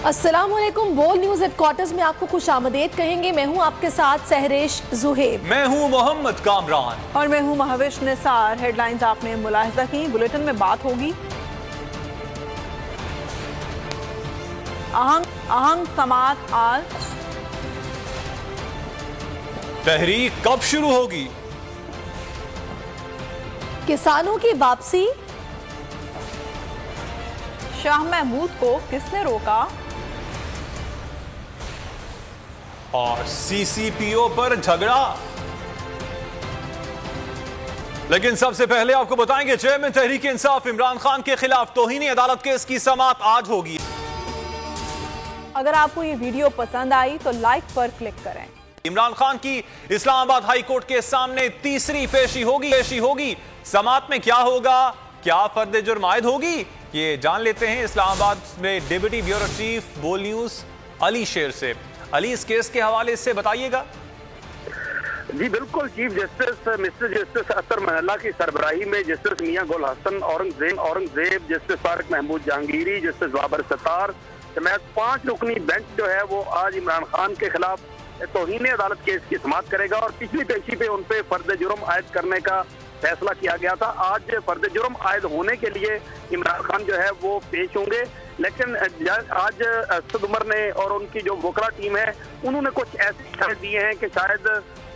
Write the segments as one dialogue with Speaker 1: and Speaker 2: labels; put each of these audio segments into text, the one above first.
Speaker 1: अस्सलामुअलैकुम। बोल news headquarters में आपको खुशामदीद कहेंगे। मैं हूं आपके साथ सहरेश जुहेब।
Speaker 2: मैं हूं मोहम्मद कामरान
Speaker 3: और मैं हूं महाविश निसार। हेडलाइंस आपने मुलाहिजा की, बुलेटिन में बात होगी। अहम समात आज।
Speaker 2: तहरीक कब शुरू होगी?
Speaker 1: किसानों की वापसी।
Speaker 3: शाह महमूद को किसने रोका?
Speaker 2: और सीसीपीओ पर झगड़ा। लेकिन सबसे पहले आपको बताएंगे चेयरमैन तहरीक इंसाफ इमरान खान के खिलाफ तौहीन अदालत केस की समाअत आज होगी।
Speaker 3: अगर आपको ये वीडियो पसंद आई तो लाइक पर क्लिक करें।
Speaker 2: इमरान खान की इस्लामाबाद हाई कोर्ट के सामने तीसरी पेशी होगी। समाअत में क्या होगा, क्या फर्द जुर्म आयद होगी, ये जान लेते हैं इस्लामाबाद में डिप्टी ब्यूरो चीफ बोल न्यूज अली शेर से। अली, इस केस के हवाले से बताइएगा।
Speaker 4: जी बिल्कुल, चीफ जस्टिस मिस्टर जस्टिस अतर महला की सरबराही में जस्टिस मियां गुल हसन औरंगजेब, जस्टिस तारिक महमूद जहांगीरी, जस्टिस बाबर सत्तार समेत 5 रुकनी बेंच जो है वो आज इमरान खान के खिलाफ तौहीन अदालत केस की समाअत करेगा। और पिछली पेशी पे उन पे फर्द जुर्म आयद करने का फैसला किया गया था। आज फर्द जुर्म आयद होने के लिए इमरान खान जो है वो पेश होंगे, लेकिन आज असद उमर ने और उनकी जो वकला टीम है उन्होंने कुछ ऐसे इशारे दिए हैं कि शायद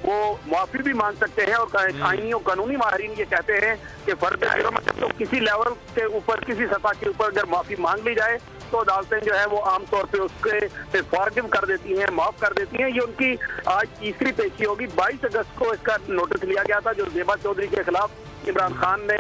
Speaker 4: वो माफी भी मांग सकते हैं। और आईनी और कानूनी माहिरीन ये कहते हैं कि फर्द जुर्म तो किसी लेवल के ऊपर, किसी सतह के ऊपर अगर माफी मांग ली जाए तो अदालतें जो है वो आमतौर पे उसके फॉरगिव कर देती हैं, माफ कर देती हैं। ये उनकी आज तीसरी पेशी होगी। 22 अगस्त को इसका नोटिस लिया गया था जो ज़ेबा चौधरी के खिलाफ इमरान खान ने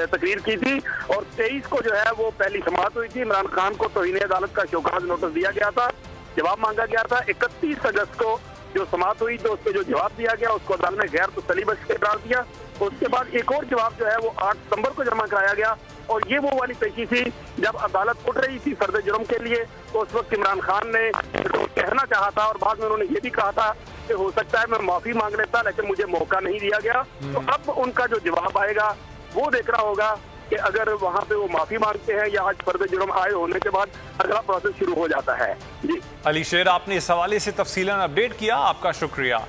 Speaker 4: तकरीर की थी, और 23 को जो है वो पहली समाअत हुई थी। इमरान खान को तौहीन अदालत का शोकाज नोटिस दिया गया था, जवाब मांगा गया था। 31 अगस्त को जो समाअत हुई तो उस पर जो जवाब दिया गया उसको अदालत ने गैर तसली बख्श करार दिया। उसके बाद एक और जवाब जो है वो 8 सितंबर को जमा कराया गया, और ये वो वाली पेशी थी जब अदालत उठ रही थी फर्द जुर्म के लिए। तो उस वक्त इमरान खान ने तो कहना चाहा था और बाद में उन्होंने ये भी कहा था कि हो सकता है मैं माफी मांग लेता, लेकिन मुझे मौका नहीं दिया गया। तो अब उनका जो जवाब आएगा वो देखना होगा कि अगर वहाँ पे वो माफी मांगते हैं या आज फर्द जुर्म आयद होने के बाद अगला प्रोसेस शुरू हो जाता है। जी
Speaker 2: अली शेर, आपने इस हवाले से तफसीलन अपडेट किया, आपका शुक्रिया।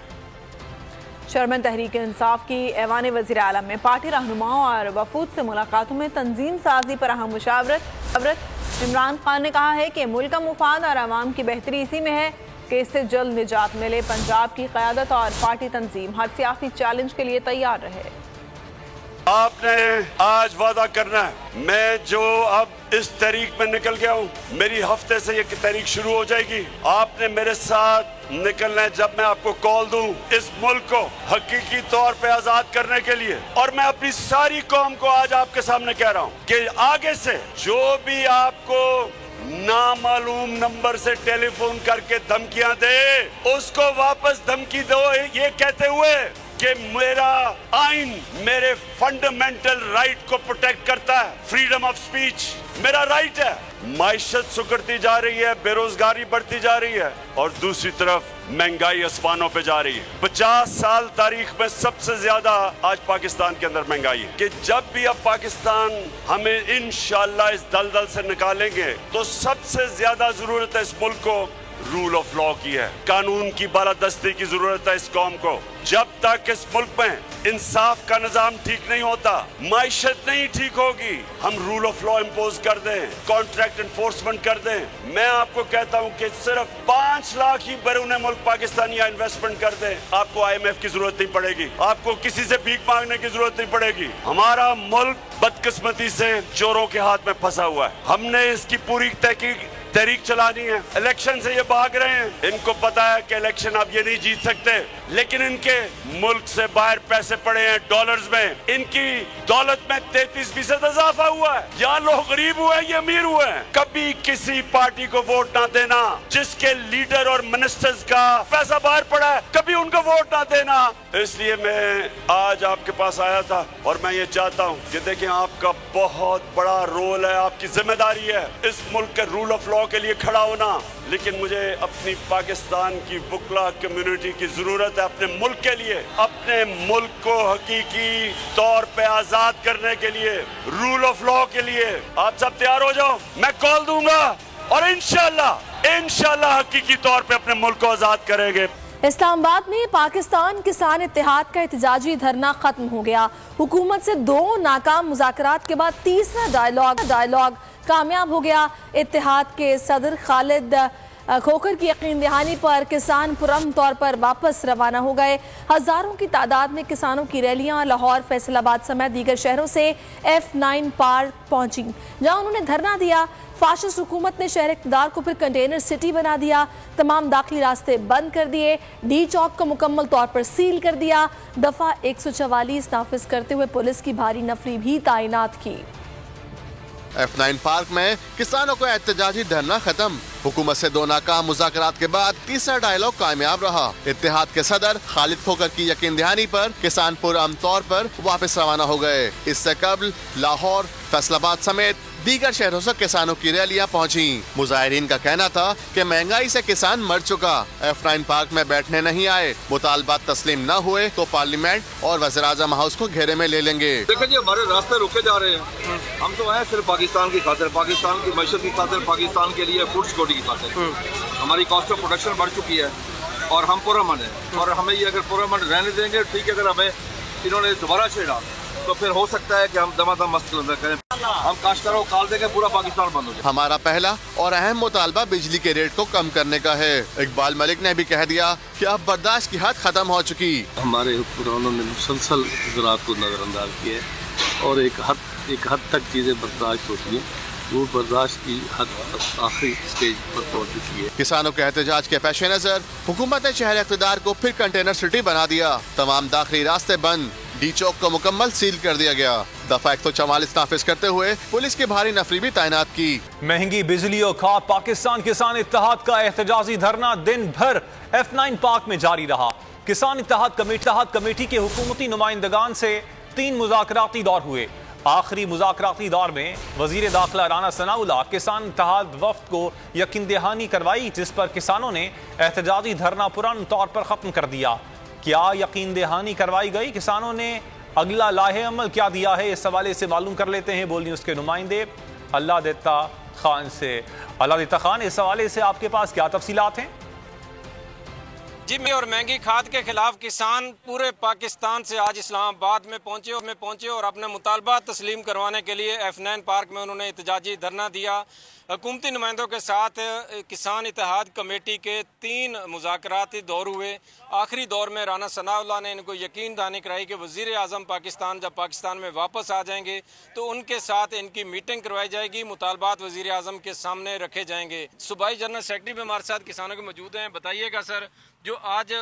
Speaker 3: चेयरमैन तहरीक इंसाफ की ऐवान वज़ीर आलम में पार्टी रहनुमाओं और वफूद से मुलाकातों में तंजीम साजी पर अहम मुशावरत। इमरान खान ने कहा है कि मुल्क का मुफाद और आवाम की बेहतरी इसी में है कि इससे जल्द निजात मिले। पंजाब की क़यादत और पार्टी तंजीम हर सियासी चैलेंज के लिए तैयार रहे।
Speaker 5: आपने आज वादा करना है, मैं जो अब इस तहरीक में निकल गया हूँ, मेरी हफ्ते से ये तहरीक शुरू हो जाएगी। आपने मेरे साथ निकलना है जब मैं आपको कॉल दूं इस मुल्क को हकीकी तौर पे आजाद करने के लिए। और मैं अपनी सारी कौम को आज आपके सामने कह रहा हूँ कि आगे से जो भी आपको नामालूम नंबर से टेलीफोन करके धमकियां दे, उसको वापस धमकी दो ये कहते हुए कि मेरा आइन मेरे फंडामेंटल राइट को प्रोटेक्ट करता है। फ्रीडम ऑफ स्पीच मेरा राइट है। माइशत सुकड़ती जा रही है, बेरोजगारी बढ़ती जा रही है, और दूसरी तरफ महंगाई आसमानों पे जा रही है। 50 साल तारीख में सबसे ज्यादा आज पाकिस्तान के अंदर महंगाई है कि जब भी अब पाकिस्तान हमें इंशाअल्लाह इस दलदल से निकालेंगे तो सबसे ज्यादा जरूरत है इस मुल्क को रूल ऑफ लॉ की है, कानून की बालादस्ती की जरूरत है इस कौम को। जब तक इस मुल्क में इंसाफ का निजाम ठीक नहीं होता, माइशत नहीं ठीक होगी। हम रूल ऑफ लॉ इम्पोज कर दें, कॉन्ट्रैक्ट एनफोर्समेंट कर दें। मैं आपको कहता हूं कि सिर्फ 5 लाख ही बैरून मुल्क पाकिस्तानी इन्वेस्टमेंट कर दें, आपको IMF की जरूरत नहीं पड़ेगी, आपको किसी से भीख मांगने की जरूरत नहीं पड़ेगी। हमारा मुल्क बदकिस्मती से चोरों के हाथ में फंसा हुआ है। हमने इसकी पूरी तहरीक चलानी है। इलेक्शन से ये भाग रहे हैं, इनको पता है कि इलेक्शन अब ये नहीं जीत सकते, लेकिन इनके मुल्क से बाहर पैसे पड़े हैं डॉलर्स में। इनकी दौलत में 33% इजाफा हुआ है। यहाँ लोग गरीब हुए हैं, ये अमीर हुए हैं। कभी किसी पार्टी को वोट ना देना जिसके लीडर और मिनिस्टर्स का पैसा बाहर पड़ा है, कभी उनको वोट ना देना। इसलिए मैं आज आपके पास आया था और मैं ये चाहता हूँ कि देखिए आपका बहुत बड़ा रोल है, आपकी जिम्मेदारी है इस मुल्क के रूल ऑफ लॉ के लिए खड़ा होना। लेकिन मुझे अपनी पाकिस्तान की वकला कम्युनिटी की जरूरत है अपने मुल्क के लिए, अपने मुल्क को हकीकी तौर पे आजाद करने के लिए, रूल ऑफ लॉ के लिए। आप सब तैयार हो जाओ, मैं कॉल दूंगा और इंशाल्लाह हकीकी तौर पे अपने मुल्क को आजाद करेंगे।
Speaker 1: इस्लामाबाद में पाकिस्तान किसान इत्तेहाद का एहतजाजी धरना खत्म हो गया। हुकूमत से 2 नाकाम मुज़ाकरात के बाद तीसरा डायलॉग कामयाब हो गया। इत्तेहाद के सदर खालिद खोखर की यकीन दहानी पर किसान पुरअमन तौर पर वापस रवाना हो गए। हजारों की तादाद में किसानों की रैलियां लाहौर, फैसलाबाद समेत दीगर शहरों से F9 पार्क पहुंची, जहां उन्होंने धरना दिया। फाशिस्ट हुकूमत ने शहर इक़्तिदार को फिर कंटेनर सिटी बना दिया। तमाम दाखिली रास्ते बंद कर दिए। डी चौक को मुकम्मल तौर पर सील कर दिया। दफा 144 नाफिज करते हुए पुलिस की भारी नफरी भी तैनात की।
Speaker 6: F9 पार्क में किसानों का एहतजाजी धरना खत्म। हुकूमत से 2 नाकाम मुज़ाकरात के बाद तीसरा डायलॉग कामयाब रहा। इत्तेहाद के सदर खालिद खोखर की यकीन दहानी पर किसान पुरअमन तौर पर वापस रवाना हो गए। इससे कबल लाहौर, फैसलाबाद समेत दीगर शहरों से किसानों की रैलियां पहुंची। मुजाहिरीन का कहना था कि महंगाई से किसान मर चुका। F9 पार्क में बैठने नहीं आए। मुतालबात तस्लीम न हुए तो पार्लियामेंट और वज़ीर-ए-आज़म हाउस को घेरे में ले लेंगे।
Speaker 7: देखिए जी, हमारे रास्ते रुके जा रहे हैं। हम तो आए सिर्फ पाकिस्तान की खातिर, पाकिस्तान की मैशत की खातिर, पाकिस्तान के लिए फूड सिक्योरिटी की खातिर। हमारी कॉस्ट ऑफ प्रोडक्शन बढ़ चुकी है और हम पुरअमन है, और हमें ये अगर पुरअमन रहने देंगे ठीक है। अगर हमें इन्होंने दोबारा छेड़ा तो फिर हो सकता है कि हम दमादम मसला करें। हम काश्तकारों को काल देंगे, पूरा पाकिस्तान बंद हो जाए।
Speaker 6: हमारा पहला और अहम मुतालबा बिजली के रेट को कम करने का है। इकबाल मलिक ने भी कह दिया कि अब बर्दाश्त की हद खत्म हो चुकी।
Speaker 8: हमारे हुक्मरानों ने मुसलसल ज़राअत को नज़रअंदाज किया है और एक हद तक चीज़ें बर्दाश्त होती हैं, वो बर्दाश्त की हद आखिरी स्टेज पर पहुंच चुकी है।
Speaker 6: किसानों के एहतजाज के पेश नजर हुकूमत ने शहर इक़्तिदार को फिर कंटेनर सिटी बना दिया। तमाम दाखिली रास्ते बंद। डी चौक को मुकम्मल सील कर दिया गया। दफा 144 नाफिज करते हुए पुलिस की भारी नफरी भी तैनात की।
Speaker 2: महंगी बिजली और खाद, पाकिस्तान किसान इत्तेहाद का एहतजाजी धरना दिन भर F9 पार्क में जारी रहा। किसान इत्तेहाद कमेटी के हुकूमती नुमाइंदगान से 3 मुज़ाकराती दौर हुए। आखिरी मुज़ाकराती दौर में वज़ीर दाखिला राना सनाउल्लाह किसान इत्तेहाद वफ़द को यकीन दहानी करवाई, जिस पर किसानों ने एहतजाजी धरना पुरअमन तौर पर ख़त्म कर दिया। क्या यकीन दहानी करवाई गई? किसानों ने अगला लाहे अमल क्या दिया है? इस हवाले से मालूम कर लेते हैं बोल न्यूज़ के नुमाइंदे अल्लाह देता खान से। अल्लाह देता खान, इस हवाले से आपके पास क्या तफसीलात हैं?
Speaker 9: जी, और महंगी खाद के खिलाफ किसान पूरे पाकिस्तान से आज इस्लामाबाद में पहुंचे और अपने मुतालबा तस्लीम करवाने के लिए F9 पार्क में उन्होंने एहतजाजी धरना दिया। हुकूमती नुमाइंदों के साथ किसान इत्तेहाद कमेटी के 3 मुज़ाकराती दौर हुए। आखिरी दौर में राना सनाउल्लाह ने इनको यकीन दहानी कराई कि वज़ीर-ए-आज़म पाकिस्तान जब पाकिस्तान में वापस आ जाएंगे तो उनके साथ इनकी मीटिंग करवाई जाएगी, मुतालबात वज़ीर-ए-आज़म के सामने रखे जाएंगे। सूबाई जनरल सेक्रेटरी भी हमारे साथ किसानों के मौजूद हैं। बताइएगा सर, जो आज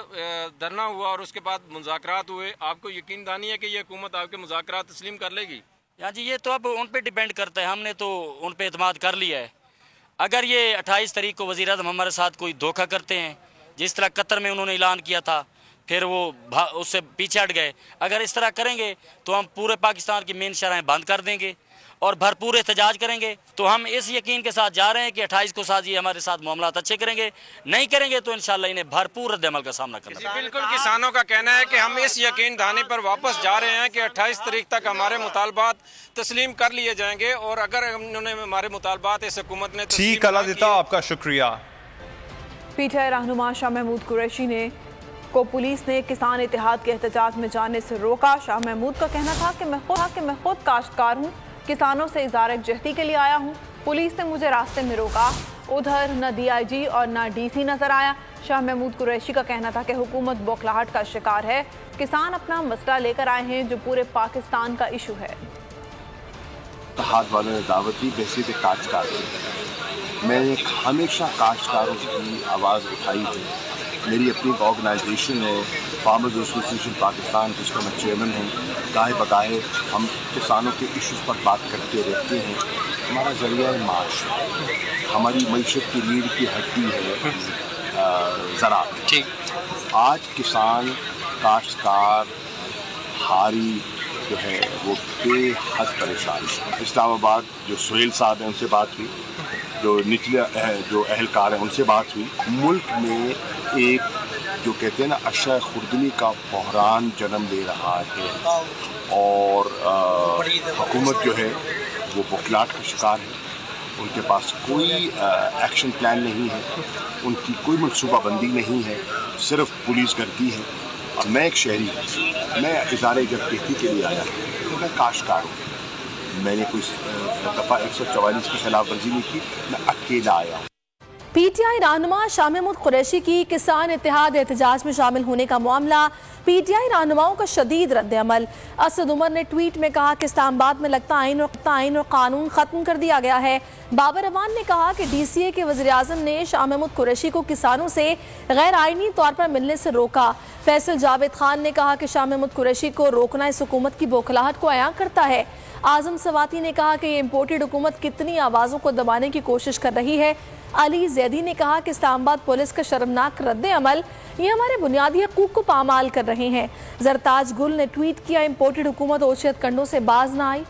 Speaker 9: धरना हुआ और उसके बाद मुज़ाकरात हुए, आपको यकीन दहानी है कि ये हुकूमत आपके मुज़ाकरात तस्लीम कर लेगी?
Speaker 10: या जी, ये तो अब उन पे डिपेंड करता है। हमने तो उन पे एतमाद कर लिया है। अगर ये 28 तारीख को वज़ीर-ए-आज़म हमारे साथ कोई धोखा करते हैं, जिस तरह कतर में उन्होंने ऐलान किया था, फिर वो उससे पीछे हट गए, अगर इस तरह करेंगे तो हम पूरे पाकिस्तान की मेन शहरें बंद कर देंगे और भरपूर एहतजाज करेंगे। तो हम इस यकीन के साथ जा रहे हैं कि 28 को साथ ये हमारे साथ मामलात अच्छे करेंगे। नहीं करेंगे तो इंशाल्लाह इन्हें भरपूर रद्द-ए-अमल का सामना करना पड़ेगा।
Speaker 9: बिल्कुल, किसानों का कहना है कि हम इस यकीन दहानी पर वापस जा रहे हैं कि 28 तारीख तक हमारे मुतालबात तस्लीम कर लिए जाएंगे और अगर उन्होंने हमारे मुतालबात इस हुकूमत ने
Speaker 2: ठीक अल्लाह देता, आपका शुक्रिया।
Speaker 3: पीटीआई रहनुमा शाह महमूद कुरैशी को पुलिस ने किसान इत्तेहाद के एहतजाज में जाने से रोका। शाह महमूद का कहना था कि मैं खुद काश्तकार हूँ, किसानों से इज़हार यकजहती के लिए आया हूँ। पुलिस ने मुझे रास्ते में रोका। उधर न DIG और न DC नजर आया। शाह महमूद कुरैशी का कहना था कि हुकूमत बौखलाहट का शिकार है। किसान अपना मसला लेकर आए हैं जो पूरे पाकिस्तान का इशू है।
Speaker 11: इत्तेहाद वालों ने दावत दी बहसीत काश्तकार। मैंने हमेशा काश्तकारों की आवाज़ उठाई है। मेरी अपनी ऑर्गेनाइजेशन है, फार्मर्स एसोसिएशन पाकिस्तान, जिसका मैं चेयरमैन हूँ। गाहे बगाहे हम किसानों के इश्यूज़ पर बात करते रहते हैं। हमारा ज़रिया माश है, हमारी मईशत की रीढ़ की हड्डी है ज़राअत। ठीक, आज किसान काश्तकार हारी जो है वो बेहद परेशान है। इस्लामाबाद जो सुहेल साहब हैं उनसे बात हुई, जो निचले जो अहलकार हैं उनसे बात हुई। मुल्क में एक जो कहते हैं ना अशर खुर्दनी का बहरान जन्म ले रहा है और हुकूमत जो है वो बौखलाहट का शिकार है। उनके पास कोई एक्शन प्लान नहीं है, उनकी कोई मनसूबाबंदी नहीं है, सिर्फ पुलिस गर्दी है। और मैं एक शहरी हूँ, मैं इदारे जब खेती के लिए आया तो मैं काश्तकार हूँ, मैंने कोई दफ़ा 144 की खिलाफ वर्जी नहीं की, मैं अकेला आया हूँ।
Speaker 1: पीटीआई रहनुमा शाह महमूद कुरैशी की किसान इत्तेहाद एहतजाज में शामिल होने का मामला, पीटीआई रहनुमाओं का शदीद रद्द-ए-अमल। असद उमर ने ट्वीट में कहा कि इस्लामाबाद में लगता आइन और कानून खत्म कर दिया गया है। बाबर अवान ने कहा कि डीसीए के वज़ीर-ए-आज़म ने शाह महमूद कुरैशी को किसानों से गैर आइनी तौर पर मिलने से रोका। फैसल जावेद खान ने कहा कि शाह महमूद कुरैशी को रोकना इस हुकूमत की बौखलाहट को अयां करता है। आजम सवाती ने कहा कि ये इम्पोर्टेड हुकूमत कितनी आवाज़ों को दबाने की कोशिश कर रही है। अली जैदी ने कहा कि इस्लामाबाद पुलिस का शर्मनाक रद्द-ए-अमल, ये हमारे बुनियादी हकूक़ को पामाल कर रहे हैं। जरताज गुल ने ट्वीट किया, इम्पोर्टेड हुकूमत ओशियत कंडों से बाज ना आई।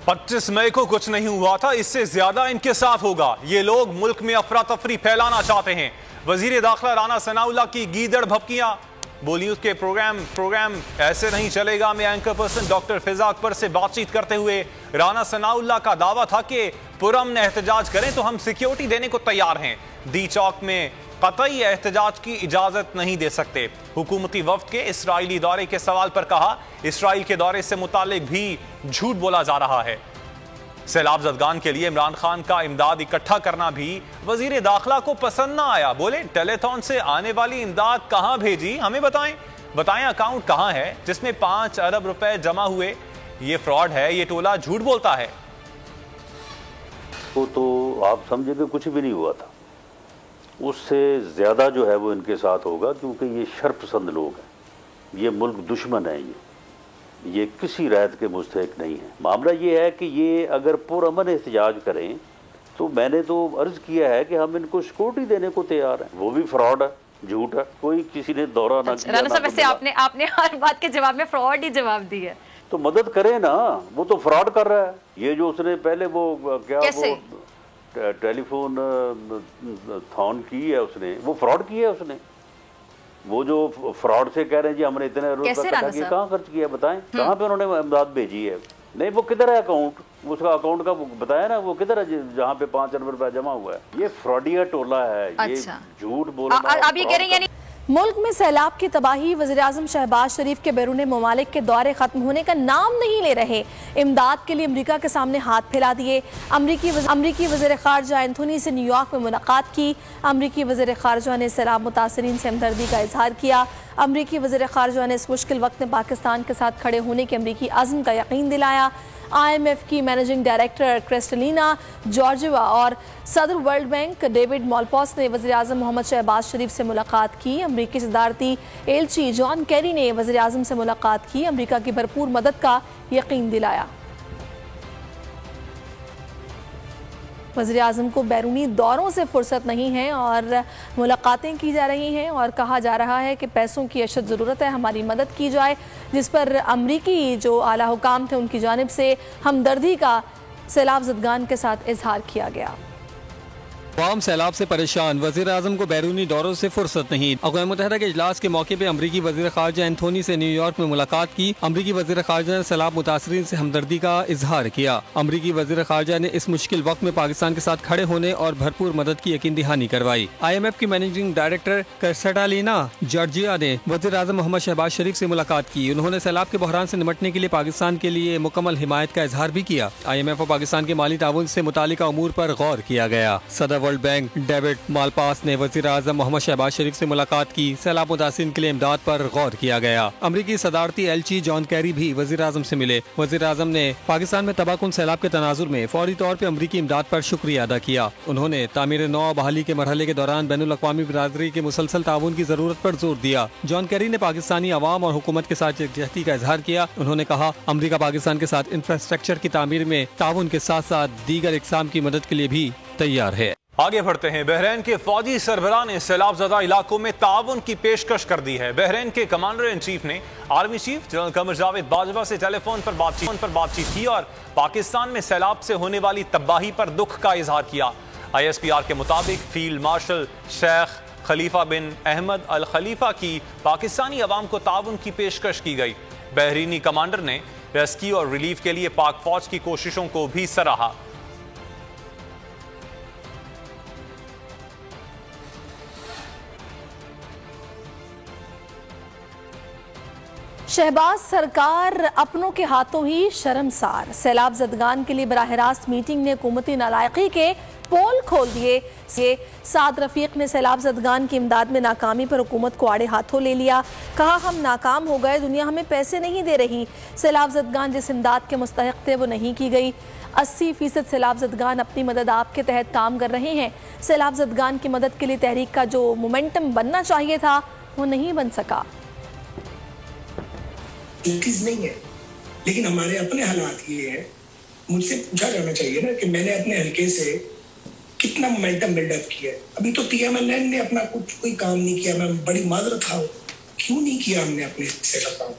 Speaker 2: 25 मई को कुछ नहीं हुआ था, इससे ज्यादा इनके साथ होगा। ये लोग मुल्क में अफरा तफरी फैलाना चाहते हैं। वजीर दाखिला राना सनाउल्लाह की गीदड़ भपकियां। बॉलीवुड के प्रोग्राम ऐसे नहीं चलेगा में एंकर पर्सन डॉक्टर फिजा अकबर से बातचीत करते हुए राना सनाउल्लाह का दावा था कि पुरअमन एहतजाज करें तो हम सिक्योरिटी देने को तैयार हैं। दी चौक में कतई एहतजाज की इजाजत नहीं दे सकते। हुकूमती वफ्द के इसराइली दौरे के सवाल पर कहा, इसराइल के दौरे से मुतालिक भी झूठ बोला जा रहा है। सैलाब ज़दगान के लिए इमरान खान का इमदाद इकट्ठा करना भी वजीर दाखिला को पसंद ना आया। बोले, टेलीथॉन से आने वाली इमदाद कहां भेजी, हमें बताएं अकाउंट कहां है जिसमें 5 अरब रुपए जमा हुए। ये फ्रॉड है, ये टोला झूठ बोलता है।
Speaker 12: वो तो आप समझे कि कुछ भी नहीं हुआ था, उससे ज्यादा जो है वो इनके साथ होगा, क्योंकि ये शरपसंद लोग हैं, ये मुल्क दुश्मन है, ये किसी रायत के मुस्तहिक नहीं है। मामला ये है कि ये अगर पुरअमन एहतजाज करें तो मैंने तो अर्ज किया है कि हम इनको सिक्योरिटी देने को तैयार हैं। वो भी फ्रॉड है, झूठ है, कोई किसी ने दौरा ना किया।
Speaker 13: राना साहब, वैसे आपने हर बात के जवाब में फ्रॉड ही जवाब दी है,
Speaker 12: तो मदद करें ना। वो तो फ्रॉड कर रहा है। ये जो उसने पहले वो क्या वो टेलीफोन थॉन की है उसने, वो फ्रॉड की है उसने। वो जो फ्रॉड से कह रहे हैं जी हमने इतने रुपए इकट्ठा किए, कहाँ खर्च किया बताएं, कहाँ पे उन्होंने इमदाद भेजी है? नहीं, वो किधर है अकाउंट, उसका अकाउंट का बताया ना, वो किधर है जहाँ पे 5 अरब रुपया जमा हुआ है। ये फ्रॉडिया टोला है। अच्छा। ये झूठ बोल रहा है।
Speaker 13: आप ये कह रहे हैं यानी
Speaker 1: मुल्क में सैलाब की तबाही, वज़ीर-ए-आज़म शहबाज शरीफ के बैरून ममालिक के दौरे खत्म होने का नाम नहीं ले रहे। इमदाद के लिए अमरीका के सामने हाथ फैला दिए। अमरीकी वज़ीर ख़ारजा एंथोनी से न्यूयॉर्क में मुलाकात की। अमरीकी वज़ीर ख़ारजा ने सैलाब मुतासरीन से हमदर्दी का इजहार किया। अमरीकी वज़ीर ख़ारजा ने इस मुश्किल वक्त में पाकिस्तान के साथ खड़े होने के अमरीकी अज़्म का यकीन दिलाया। IMF की मैनेजिंग डायरेक्टर क्रिस्टलिना जॉर्जिवा और सदर वर्ल्ड बैंक डेविड मॉलपॉस ने वज़ीर-ए-आज़म मोहम्मद शहबाज शरीफ से मुलाकात की। अमरीकी सदारती एलची जॉन कैरी ने वज़ीर-ए-आज़म से मुलाकात की, अमरीका की भरपूर मदद का यकीन दिलाया। वज़ीर-ए-आज़म को बैरूनी दौरों से फुर्सत नहीं है और मुलाकातें की जा रही हैं और कहा जा रहा है कि पैसों की अशद ज़रूरत है, हमारी मदद की जाए, जिस पर अमरीकी जो आला हुकाम थे उनकी जानिब से हमदर्दी का सैलाब ज़दगान के साथ इजहार किया गया।
Speaker 14: अवाम सैलाब से परेशान, वज़ीर-ए-आज़म को बैरूनी दौरों से फुर्सत नहीं। अक़वाम मुत्तहिदा के इजलास के मौके पर अमरीकी वज़ीर ख़ारजा एंथोनी से न्यूयॉर्क में मुलाकात की। अमरीकी वज़ीर ख़ारजा ने सैलाब मुतासरीन से हमदर्दी का इजहार किया। अमरीकी वज़ीर ख़ारजा ने इस मुश्किल वक्त में पाकिस्तान के साथ खड़े होने और भरपूर मदद की यकीन दहानी करवाई। IMF की मैनेजिंग डायरेक्टर क्रिस्टलिना जॉर्जिया ने वज़ीर-ए-आज़म मोहम्मद शहबाज शरीफ से मुलाकात की। उन्होंने सैलाब के बहरान से निपटने के लिए पाकिस्तान के लिए मुकम्मल हिमायत का इजहार भी किया। IMF और पाकिस्तान के माली ताउन से मुतालिका अमूर पर गौर किया गया। सदर वर्ल्ड बैंक डेविड मॉलपॉस ने वज़ीर-ए-आज़म मोहम्मद शहबाज शरीफ से मुलाकात की। सैलाब मुतासिरीन के लिए इमदाद पर गौर किया गया। अमरीकी सदारती एलची जॉन कैरी भी वज़ीर-ए-आज़म से मिले। वज़ीर-ए-आज़म ने पाकिस्तान में तबाहकुन सैलाब के तनाजुर में फौरी तौर पर अमरीकी इमदाद पर शुक्रिया अदा किया। उन्होंने तामीर नौ बहाली के मरहले के दौरान बैनुल-अक़वामी बिरादरी के मुसलसल ताउन की जरूरत पर जोर दिया। जॉन कैरी ने पाकिस्तानी अवाम और हुकूमत के साथ यकजहती का इजहार किया। उन्होंने कहा, अमरीका पाकिस्तान के साथ इंफ्रास्ट्रक्चर की तामीर में ताउन के साथ साथ दीगर इक़साम की मदद के लिए भी तैयार है।
Speaker 2: आगे बढ़ते हैं। बहरीन के फौजी सरबराह ने सैलाब ज़दा इलाकों में ताउन की पेशकश कर दी है। बहरीन के कमांडर इन चीफ ने army chief general Qamar Javed Bajwa से टेलीफोन पर बातचीत की और पाकिस्तान में सैलाब से होने वाली तबाही पर दुख का इजहार किया। ISPR के मुताबिक फील्ड मार्शल शेख खलीफा बिन अहमद अल खलीफा की पाकिस्तानी अवाम को ताउन की पेशकश की गई। बहरीनी कमांडर ने रेस्क्यू और रिलीफ के लिए पाक फौज की कोशिशों को भी सराहा।
Speaker 1: शहबाज सरकार अपनों के हाथों ही शर्मसार। सैलाब ज़दगान के लिए बराह रास्त मीटिंग ने हुकूमती नालायकी के पोल खोल दिए। साद रफीक ने सैलाब ज़दगान की इमदाद में नाकामी पर हुकूमत को आड़े हाथों ले लिया। कहा, हम नाकाम हो गए, दुनिया हमें पैसे नहीं दे रही। सैलाब ज़दगान जिस इमदाद के मुस्तहिक थे वो नहीं की गई। 80% सैलाब ज़दगान अपनी मदद आपके तहत काम कर रहे हैं। सैलाब ज़दगान की मदद के लिए तहरीक का जो मोमेंटम बनना चाहिए था वो नहीं बन सका।
Speaker 15: चीज नहीं है, लेकिन हमारे अपने हालात ये है। मुझसे पूछा जाना चाहिए ना कि मैंने अपने हल्के से कितना मोमेंटम बिल्डअप किया है। अभी तो TMNN ने अपना कोई काम नहीं किया। मैं बड़ी माजरत खाऊं, क्यों नहीं किया हमने अपने हिस्से का काम।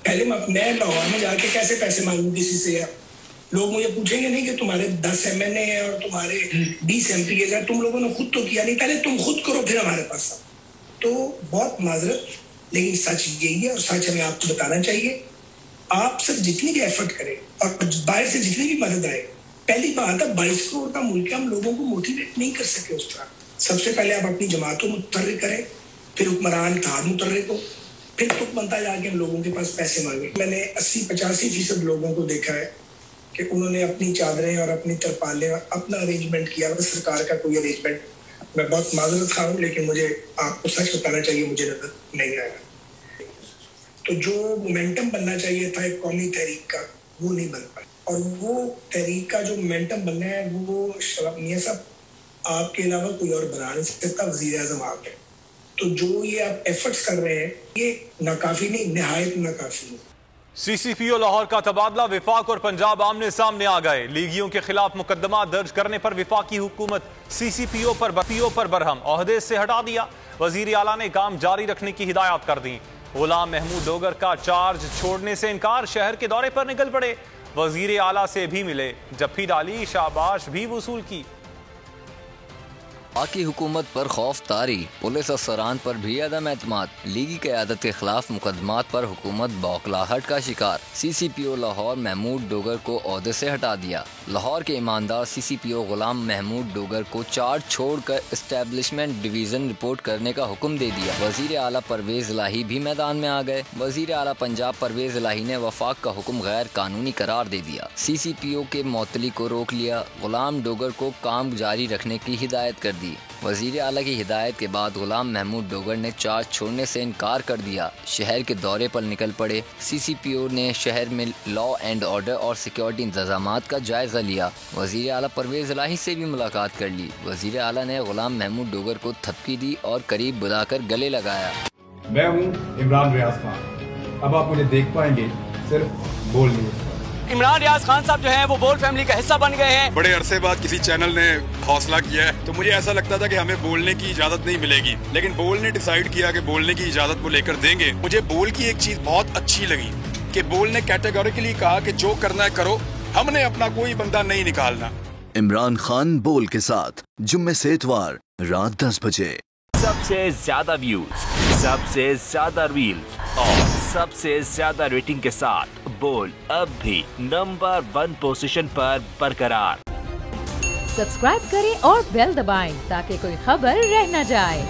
Speaker 15: पहले मैं लाहौर में जाके कैसे पैसे मांगू किसी से? लोग मुझे पूछेंगे नहीं कि तुम्हारे 10 MNA है और तुम्हारे 20 MPs है, तुम लोगों ने खुद तो किया नहीं, पहले तुम खुद करो फिर हमारे पास आओ। तो बहुत माजरत, लेकिन सच यही है और सच हमें आपको बताना चाहिए। आप सिर्फ जितनी भी एफर्ट करें और बाहर से जितनी भी मदद आए, पहली बात है 22 करोड़ का मुल्क हम लोगों को मोटिवेट नहीं कर सके उस तरह। सबसे पहले आप अपनी जमातों मुतर्रिक करें, फिर हुक्मरान था मुतर्रिक हो, फिर तुक बनता जाके हम लोगों के पास पैसे मांगे। मैंने 80-85% लोगों को देखा है कि उन्होंने अपनी चादरें और अपनी तरपालें अपना अरेंजमेंट किया। सरकार का कोई अरेंजमेंट, मैं बहुत माजरत खा हूँ, लेकिन मुझे आपको सच बताना चाहिए, मुझे नजर नहीं आया। तो जो मोमेंटम बनना चाहिए था एक कौमी तहरीक का, वो नहीं बन पाया। और वो तहरीक का जो मोमेंटम बनना है वो मियां साहब आपके अलावा कोई और बना नहीं सकता, वजीर आजम आप है। तो जो ये आप एफर्ट्स कर रहे हैं ये नाकाफी नहीं, निहायत नाकाफी है।
Speaker 2: CCPO लाहौर का तबादला, विफाक और पंजाब आमने सामने आ गए। लीगियों के खिलाफ मुकदमा दर्ज करने पर विफाकी हुकूमत CCPO पर बरहम, ओहदे से हटा दिया। वजीर आला ने काम जारी रखने की हिदायत कर दी। गुलाम महमूद डोगर का चार्ज छोड़ने से इनकार, शहर के दौरे पर निकल पड़े। वजीर आला से भी मिले, जफ्फी डाली, शाबाश भी वसूल की।
Speaker 16: पाकी हुकूमत पर खौफ तारी, पुलिस अफसरान पर भी अदम एतमाद। लीगी क़यादत के खिलाफ मुकदमात पर हुकूमत बौखलाहट का शिकार। CCPO लाहौर महमूद डोगर को ओहदे से हटा दिया। लाहौर के ईमानदार CCPO गुलाम महमूद डोगर को चार्ज छोड़कर इस्टेब्लिशमेंट डिवीज़न रिपोर्ट करने का हुक्म दे दिया। वजीर आला परवेज इलाही भी मैदान में आ गए। वजीर आला पंजाब परवेज इलाही ने वफाक का हुक्म गैर कानूनी करार दे दिया। CCPO के मुअत्तली को रोक लिया। गुलाम डोगर को काम जारी रखने की हिदायत कर दी। वजीर आला की हिदायत के बाद गुलाम महमूद डोगर ने चार्ज छोड़ने से इनकार कर दिया। शहर के दौरे पर निकल पड़े। CCPO ने शहर में लॉ एंड ऑर्डर और सिक्योरिटी इंतजामात का जायजा लिया। वजीर आला परवेज इलाही से भी मुलाकात कर ली। वजीर आला ने गुलाम महमूद डोगर को थपकी दी और करीब बुलाकर गले लगाया।
Speaker 17: मैं हूँ इमरान रियाज खान, अब आप मुझे देख पाएंगे सिर्फ बोल न्यूज़।
Speaker 18: इमरान रियाज खान साहब जो हैं वो बोल फैमिली का हिस्सा बन गए हैं।
Speaker 19: बड़े अरसे बाद किसी चैनल ने हौसला किया है, तो मुझे ऐसा लगता था कि हमें बोलने की इजाजत नहीं मिलेगी, लेकिन बोल ने डिसाइड किया कि बोलने की इजाजत को लेकर देंगे। मुझे बोल की एक चीज बहुत अच्छी लगी कि बोल ने कैटेगोरिकली कहा कि जो करना है करो, हमने अपना कोई बंदा नहीं निकालना।
Speaker 20: इमरान खान बोल के साथ जुम्मे से इतवार रात 10 बजे।
Speaker 21: सबसे ज्यादा व्यूज, सबसे ज्यादा रील और सबसे ज्यादा रेटिंग के साथ बोल अब भी नंबर 1 पोजीशन पर बरकरार।
Speaker 22: सब्सक्राइब करें और बेल दबाएं ताकि कोई खबर रह न जाए।